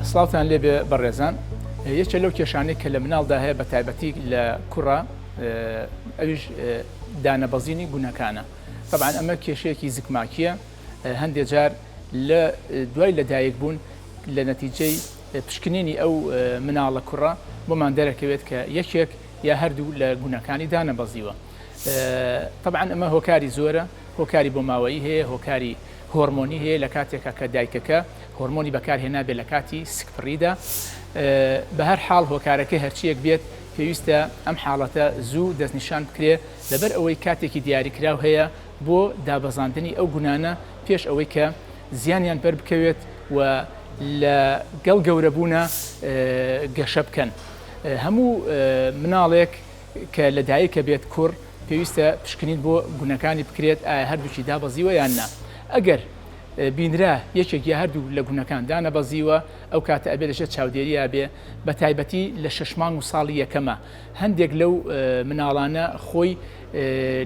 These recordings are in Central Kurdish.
سڵاوتان لێ بێ بەڕێزان، یەکێک لەو کێشانەی کە لە مناڵدا هەیە بە تایبەتی لە کوڕە ئەویش دانەبەزینی گونەکانە. طبعاً ئەمە کێشەیەکی زگماکیە، هەندێک جار لە دوای لەدایک بوون لە نەتیجەی پشکنینی ئەو مناڵە کوڕە بۆمان دەرەکەوێت کە یەکێک یا هەردوو لە گونەکانی دانەبەزیوە. طبعاً ئەمە هۆکاری زۆرە، هۆکاری بۆ ماوەیی هەیە، هۆکاری هۆرمۆنی هەیە لە کاتێکە کە دایکەکە هۆرمۆنی بەکارهێنابێ لە کاتی سکپڕیدا. بە هەر حاڵ هۆکارەکە هەرچیەک بێت پێویستە ئەم حاڵەتە زوو دەستنیشان بکرێ لەبەر ئەوەی کاتێکی دیاریکراو هەیە بۆ دابەزاندنی ئەو گونانە پێش ئەوەی کە زیانیان بەر بکەوێت و لە گەڵ گەورەبوونە گەشە بکەن. هەموو مناڵێک کە لە دایکە بێت کوڕ پێویستە پشکنین بۆ گونەکانی بکرێت ئایا هەردووچی دابەزیوە یان نا. ئەگەر بینرا یەکێک یا هەردوو لە گونەکان دانەبەزیوە ئەو کاتە ئەبێ لەژێر چاودێریە بێ بە تایبەتی لە 6 مانگ و ساڵی یەکەمە. هەندێک لەو مناڵانە خۆی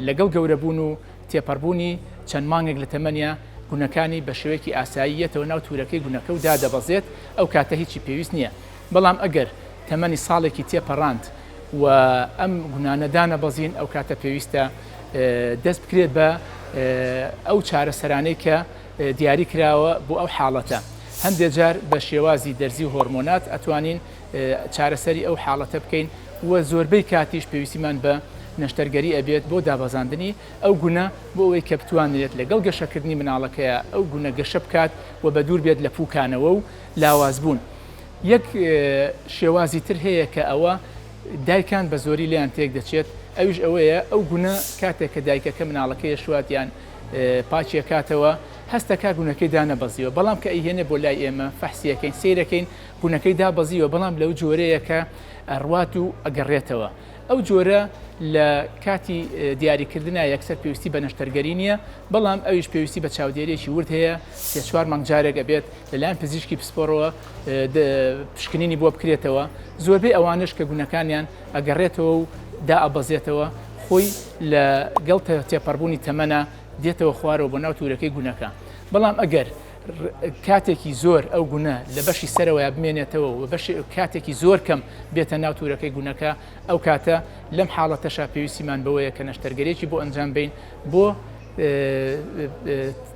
لەگەڵ گەورەبوون و تێپەڕبوونی چەند مانگێک لە تەمەنیا گونەکانی بە شێوەیەکی ئاساییەتەوە ناو تورەکەی گونەکە و دادەبەزێت، ئەو کاتە هیچی پێویست نییە. بەڵام ئەگەر تەمەنی ساڵێکی تێپەڕاند و ئەم گونانە دانەبەزین ئەو کاتە پێویستە دەست بکرێت بە ئەو چارەسەرانەی کە دیاری کراوە بۆ ئەو حاڵەتە. هەندێک جار بە شێوازی دەرزی و هۆرمۆنات ئەتوانین چارەسەری ئەو حاڵەتە بکەین و زۆربەی کاتیش پێویستیمان بە نەشتەرگەری ئەبێت بۆ دابەزاندنی ئەو گونە بۆ ئەوەی کە بتوانێت لەگەڵ گەشەکردنی مناڵەکەیە ئەو گونە گەشە بکات و بە دوور بێت لە پوکانەوە و لاوازبوون. یەک شێوازی تر هەیە کە ئەوە دایکان بە زۆری لیان تێک دەچێت، ئەویش ئەوەیە ئەو گونە کاتێک کە دایکەکە مناڵەکەی شواتیان پاچیە کاتەوە هەستەکە گونەکەی دانەبەزیوە، بەڵام کە ئەیهێنێ بۆ لای ئێمە فەحسیەکەین سیرەکەین گونەکەی دابەزیوە، بەڵام لەو جۆرەیە کە ئەڕوات و ئەگەڕێتەوە. ئەو جۆرە لە کاتی دیاریکردنا یەکسەر پێویستی بە نەشتەرگەری نییە، بەڵام ئەویش پێویستی بە چاودێریەکی ورد هەیە، 3-4 مانگ جارێک ئەبێت لەلایەن پزیشکی پسپۆرەوە پشکنینی بۆ بکرێتەوە. زۆربەی ئەوانش کە گونەکانیان ئەگەڕێتەوە و دائەبەزێتەوە خۆی لە گەڵ تێپەڕبوونی تەمەنە دێتەوە خوارەوە بۆ ناو تورەکەی گونەکە. بەڵام ئەگەر کاتێکی زۆر ئەو گونە لە بەشی سەرەوەی بمێنێتەوە و کاتێکی زۆر کەم بێتە ناو تورەکەی گونەکە، ئەو کاتە لەم حاڵەتەشا پێویستیمان بەوەیە کە نەشتەرگەرێکی بۆ ئەنجام بین بۆ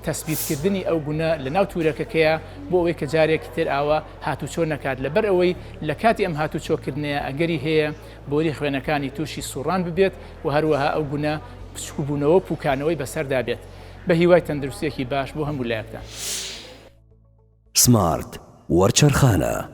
تەسبیتکردنی ئەو گونە لە ناو تورەکەکەیە بۆ ئەوەی کە جارێکی تر ئاوە هاتوچۆ نەکات، لەبەر ئەوەی لە کاتی ئەم هاتوچۆکردنەیە ئەگەری هەیە بۆری خوێنەکانی تووشی سوڕان ببێت و هەروەها ئەو گونە پچکوبوونەوە پوکانەوەی بەسەردا بێت. بە هیوای تەندروستیەکی باش بۆ هەموو لایەکدا. سمارت وەرچەرخانە.